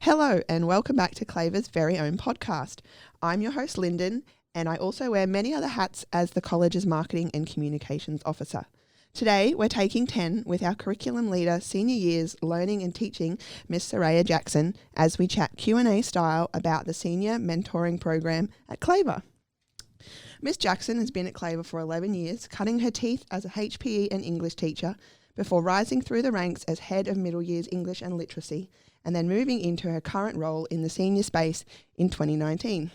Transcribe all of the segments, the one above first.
Hello and welcome back to Claver's very own podcast. I'm your host Lyndon, and I also wear many other hats as the college's marketing and communications officer. Today we're taking 10 with our curriculum leader, senior years learning and teaching, Miss Saraya Jackson, as we chat Q&A style about the senior mentoring program at Claver. Miss Jackson has been at Claver for 11 years, cutting her teeth as a HPE and English teacher before rising through the ranks as head of middle years English and literacy, and then moving into her current role in the senior space in 2019.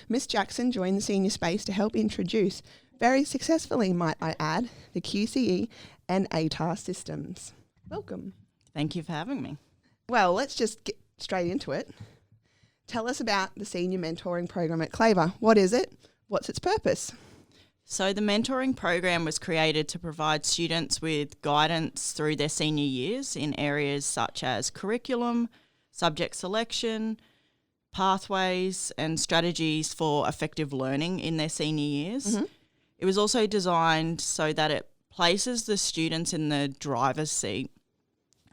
Miss Jackson joined the senior space to help introduce, very successfully might I add, the QCE and ATAR systems. Welcome. Thank you for having me. Well, let's just get straight into it. Tell us about the senior mentoring program at Claver. What is it? What's its purpose? So the mentoring program was created to provide students with guidance through their senior years in areas such as curriculum, subject selection, pathways and strategies for effective learning in their senior years. Mm-hmm. It was also designed so that it places the students in the driver's seat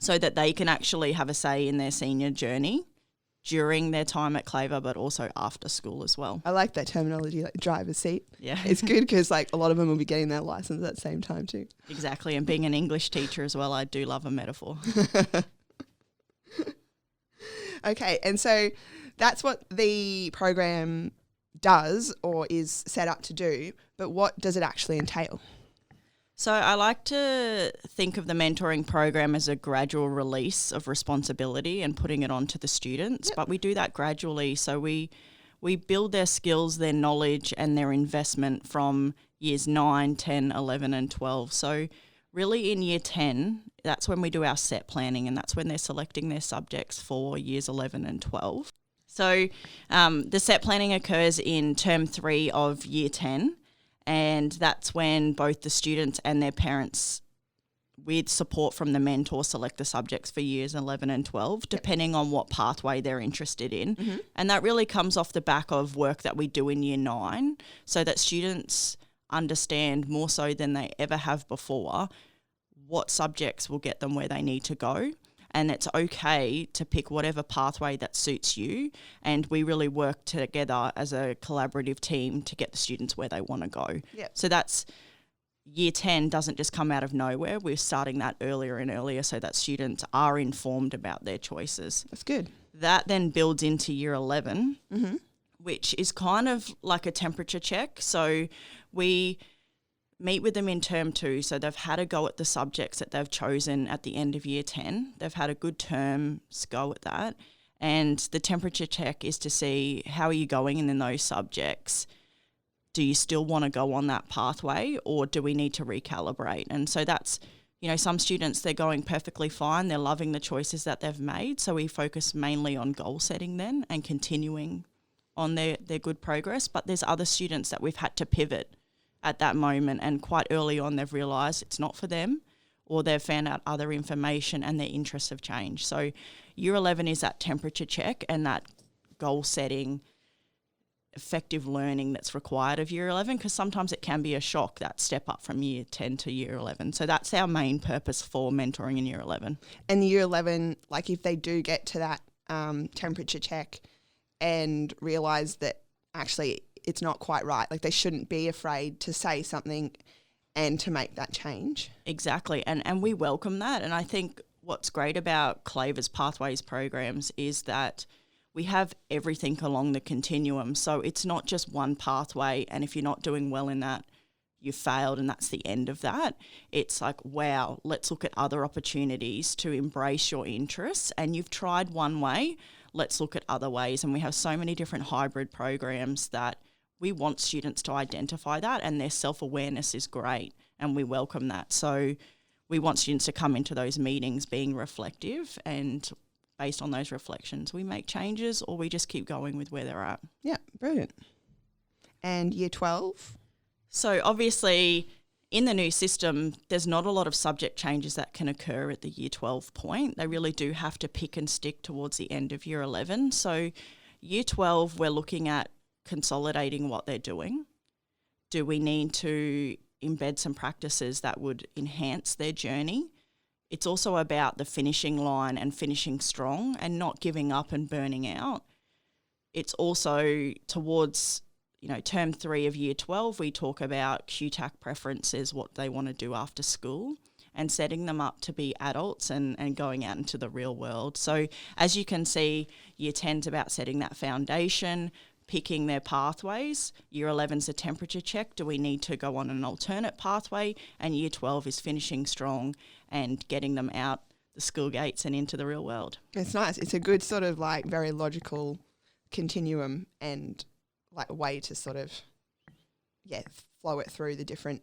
so that they can actually have a say in their senior journey during their time at Claver, but also after school as well. I like that terminology, like driver's seat. Yeah. It's good because like a lot of them will be getting their license at the same time too. Exactly. And being an English teacher as well, I do love a metaphor. Okay. And so that's what the program does or is set up to do, but what does it actually entail? So I like to think of the mentoring program as a gradual release of responsibility and putting it onto the students, But we do that gradually. So we build their skills, their knowledge and their investment from years 9, 10, 11 and 12. So really in year 10, that's when we do our set planning, and that's when they're selecting their subjects for years 11 and 12. So the set planning occurs in term 3 of year 10. And that's when both the students and their parents, with support from the mentor, select the subjects for years 11 and 12, depending on what pathway they're interested in. Mm-hmm. And that really comes off the back of work that we do in year 9, so that students understand more so than they ever have before what subjects will get them where they need to go. And it's okay to pick whatever pathway that suits you. And we really work together as a collaborative team to get the students where they want to go. Yep. So that's year 10 doesn't just come out of nowhere. We're starting that earlier and earlier so that students are informed about their choices. That's good. That then builds into year 11, mm-hmm. which is kind of like a temperature check. So we meet with them in term 2, so they've had a go at the subjects that they've chosen at the end of year 10. They've had a good term's go at that, and the temperature check is to see how are you going in those subjects. Do you still want to go on that pathway, or do we need to recalibrate? And so that's, some students, they're going perfectly fine. They're loving the choices that they've made, so we focus mainly on goal setting then and continuing on their good progress. But there's other students that we've had to pivot at that moment, and quite early on they've realised it's not for them, or they've found out other information and their interests have changed. So year 11 is that temperature check and that goal setting, effective learning that's required of year 11, because sometimes it can be a shock, that step up from year 10 to year 11. So that's our main purpose for mentoring in year 11. And year 11, like if they do get to that temperature check and realise that actually it's not quite right, like they shouldn't be afraid to say something and to make that change. Exactly, and we welcome that. And I think what's great about Claver's Pathways programs is that we have everything along the continuum. So it's not just one pathway, and if you're not doing well in that, you failed and that's the end of that. It's like, wow, let's look at other opportunities to embrace your interests, and you've tried one way, let's look at other ways. And we have so many different hybrid programs that we want students to identify that, and their self-awareness is great, and we welcome that. So we want students to come into those meetings being reflective, and based on those reflections, we make changes or we just keep going with where they're at. Yeah, brilliant. And year 12? So obviously in the new system, there's not a lot of subject changes that can occur at the year 12 point. They really do have to pick and stick towards the end of year 11. So year 12, we're looking at consolidating what they're doing. Do we need to embed some practices that would enhance their journey it's also about the finishing line and finishing strong and not giving up and burning out. It's also towards, term 3 of year 12, we talk about QTAC preferences, what they want to do after school, and setting them up to be adults and going out into the real world. So as you can see, year 10's about setting that foundation, picking their pathways. Year 11's a temperature check. Do we need to go on an alternate pathway? And year 12 is finishing strong and getting them out the school gates and into the real world. It's nice. It's a good sort of like very logical continuum and like way to sort of, flow it through the different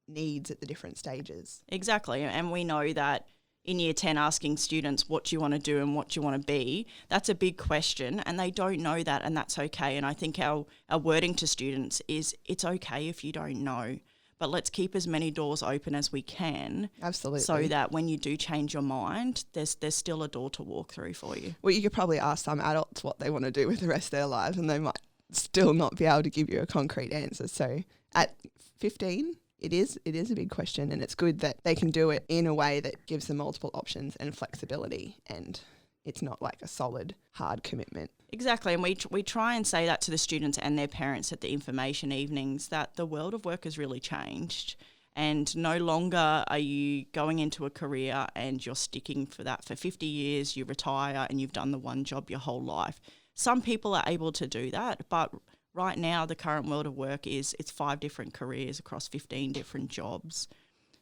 needs at the different stages. Exactly. And we know that in year 10, asking students what do you want to do and what do you want to be, that's a big question, and they don't know that, and that's okay. And I think our wording to students is it's okay if you don't know, but let's keep as many doors open as we can. Absolutely. So that when you do change your mind, there's still a door to walk through for you. Well, you could probably ask some adults what they want to do with the rest of their lives, and they might still not be able to give you a concrete answer. So at 15, it is a big question, and it's good that they can do it in a way that gives them multiple options and flexibility, and it's not like a solid, hard commitment. Exactly, and we try and say that to the students and their parents at the information evenings, that the world of work has really changed, and no longer are you going into a career and you're sticking for that for 50 years, you retire and you've done the one job your whole life. Some people are able to do that, but right now the current world of work it's 5 different careers across 15 different jobs.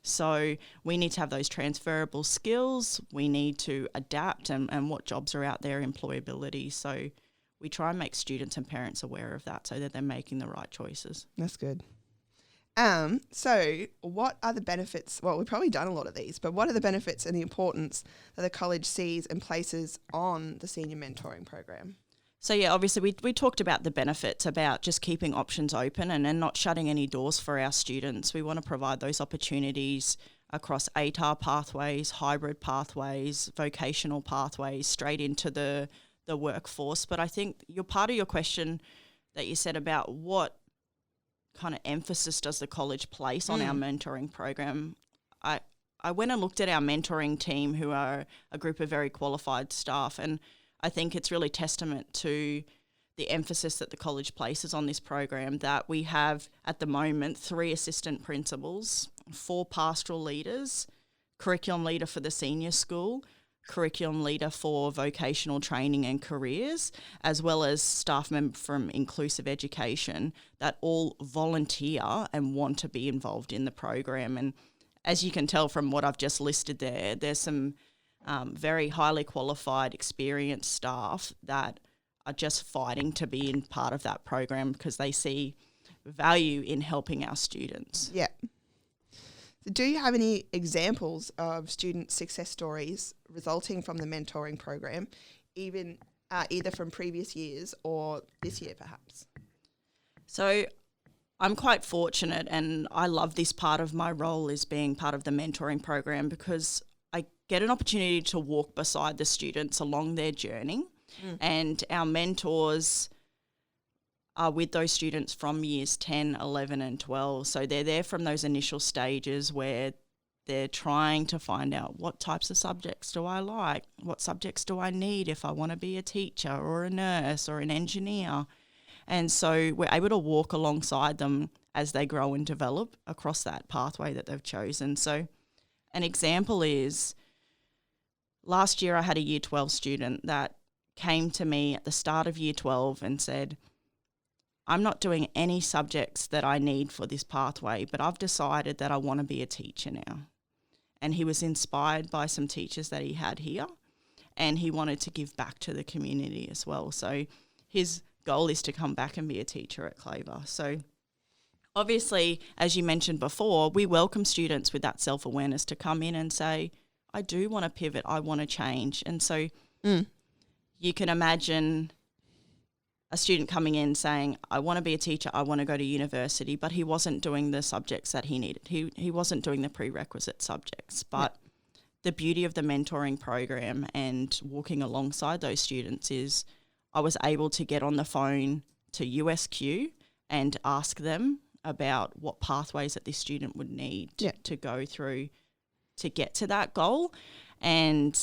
So we need to have those transferable skills. We need to adapt and what jobs are out there, employability. So we try and make students and parents aware of that so that they're making the right choices. That's good. So what are the benefits? Well, we've probably done a lot of these, but what are the benefits and the importance that the college sees and places on the senior mentoring program? So, obviously we talked about the benefits, about just keeping options open and not shutting any doors for our students. We want to provide those opportunities across ATAR pathways, hybrid pathways, vocational pathways, straight into the workforce. But I think part of your question that you said about what kind of emphasis does the college place on our mentoring program, I went and looked at our mentoring team, who are a group of very qualified staff, and I think it's really testament to the emphasis that the college places on this program, that we have at the moment 3 assistant principals, 4 pastoral leaders, curriculum leader for the senior school, curriculum leader for vocational training and careers, as well as staff member from inclusive education, that all volunteer and want to be involved in the program. And as you can tell from what I've just listed there's some very highly qualified, experienced staff that are just fighting to be in part of that program because they see value in helping our students. Yeah. So do you have any examples of student success stories resulting from the mentoring program, even either from previous years or this year perhaps? So I'm quite fortunate, and I love this part of my role, is being part of the mentoring program, because I get an opportunity to walk beside the students along their journey, and our mentors are with those students from years 10, 11 and 12. So they're there from those initial stages where they're trying to find out, what types of subjects do I like? What subjects do I need if I want to be a teacher or a nurse or an engineer? And so we're able to walk alongside them as they grow and develop across that pathway that they've chosen. So an example is, last year I had a year 12 student that came to me at the start of year 12 and said, I'm not doing any subjects that I need for this pathway, but I've decided that I want to be a teacher now. And he was inspired by some teachers that he had here, and he wanted to give back to the community as well. So his goal is to come back and be a teacher at Claver. So obviously, as you mentioned before, we welcome students with that self-awareness to come in and say, I do want to pivot, I want to change. And so you can imagine a student coming in saying, I want to be a teacher, I want to go to university, but he wasn't doing the subjects that he needed. He wasn't doing the prerequisite subjects. But the beauty of the mentoring program and walking alongside those students is I was able to get on the phone to USQ and ask them about what pathways that this student would need to go through to get to that goal. And,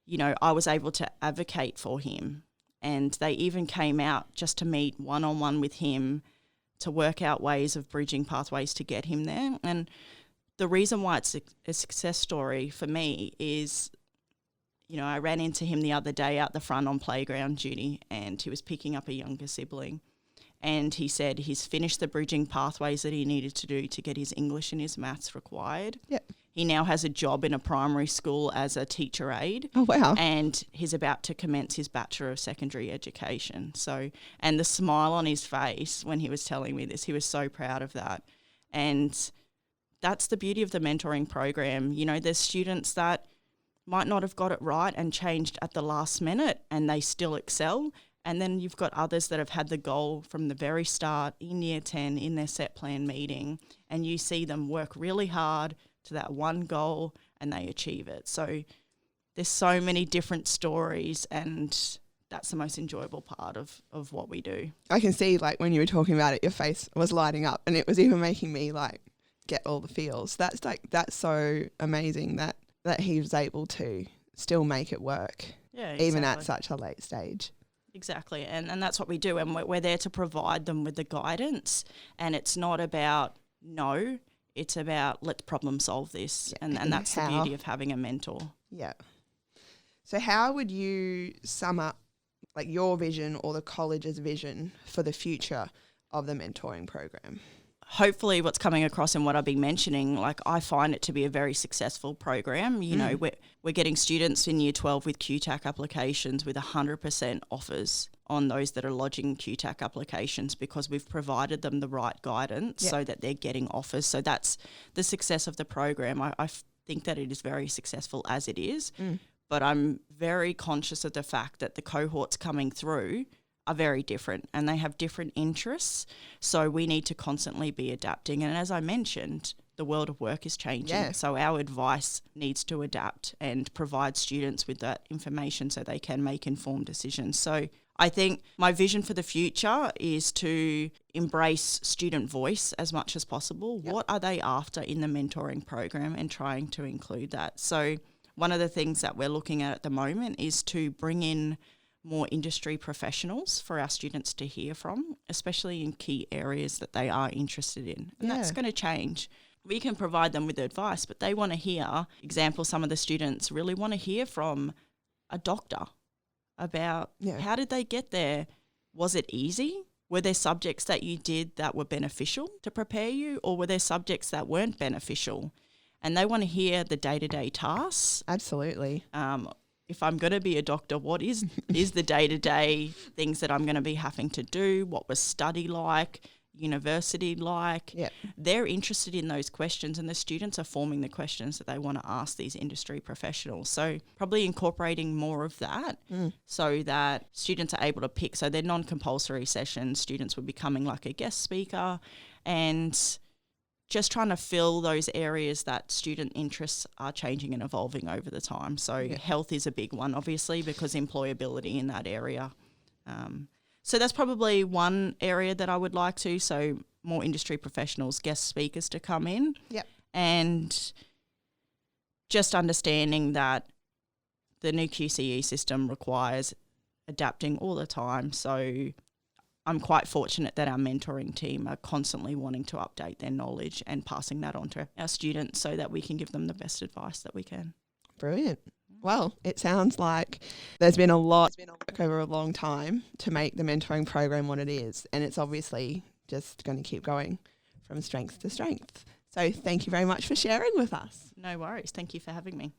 you know, I was able to advocate for him. And they even came out just to meet one-on-one with him to work out ways of bridging pathways to get him there. And the reason why it's a success story for me is, you know, I ran into him the other day out the front on playground duty, and he was picking up a younger sibling. And he said he's finished the bridging pathways that he needed to do to get his English and his maths required. Yep. He now has a job in a primary school as a teacher aide. Oh, wow. And he's about to commence his Bachelor of Secondary Education. So, and the smile on his face when he was telling me this, he was so proud of that. And that's the beauty of the mentoring program. You know, there's students that might not have got it right and changed at the last minute and they still excel. And then you've got others that have had the goal from the very start in year 10 in their set plan meeting, and you see them work really hard to that one goal and they achieve it. So there's so many different stories, and that's the most enjoyable part of what we do. I can see, like, when you were talking about it, your face was lighting up, and it was even making me, like, get all the feels. That's so amazing that he was able to still make it work, even at such a late stage. Exactly, and that's what we do, and we're there to provide them with the guidance, and it's not about no, it's about let's problem solve this, and that's the beauty of having a mentor. Yeah. So how would you sum up, like, your vision or the college's vision for the future of the mentoring program? Hopefully what's coming across in what I've been mentioning, like, I find it to be a very successful program. You know, we're getting students in year 12 with QTAC applications with 100% offers on those that are lodging QTAC applications because we've provided them the right guidance so that they're getting offers. So that's the success of the program. I think that it is very successful as it is, but I'm very conscious of the fact that the cohorts coming through are very different and they have different interests. So we need to constantly be adapting. And as I mentioned, the world of work is changing. Yeah. So our advice needs to adapt and provide students with that information so they can make informed decisions. So I think my vision for the future is to embrace student voice as much as possible. Yep. What are they after in the mentoring program, and trying to include that. So one of the things that we're looking at the moment is to bring in more industry professionals for our students to hear from, especially in key areas that they are interested in. And that's going to change. We can provide them with advice, but they want to hear, example, some of the students really want to hear from a doctor about how did they get there? Was it easy? Were there subjects that you did that were beneficial to prepare you, or were there subjects that weren't beneficial? And they want to hear the day-to-day tasks. Absolutely. If I'm going to be a doctor, what is the day-to-day things that I'm going to be having to do? What was study like? University like? Yep. They're interested in those questions, and the students are forming the questions that they want to ask these industry professionals. So probably incorporating more of that so that students are able to pick. So they're non-compulsory sessions. Students will be coming like a guest speaker, and just trying to fill those areas that student interests are changing and evolving over the time. So health is a big one, obviously, because employability in that area. So that's probably one area that I would like to. So more industry professionals, guest speakers to come in. Yep. And just understanding that the new QCE system requires adapting all the time. So I'm quite fortunate that our mentoring team are constantly wanting to update their knowledge and passing that on to our students so that we can give them the best advice that we can. Brilliant. Well, it sounds like there's been a lot work over a long time to make the mentoring program what it is, and it's obviously just going to keep going from strength to strength. So thank you very much for sharing with us. No worries. Thank you for having me.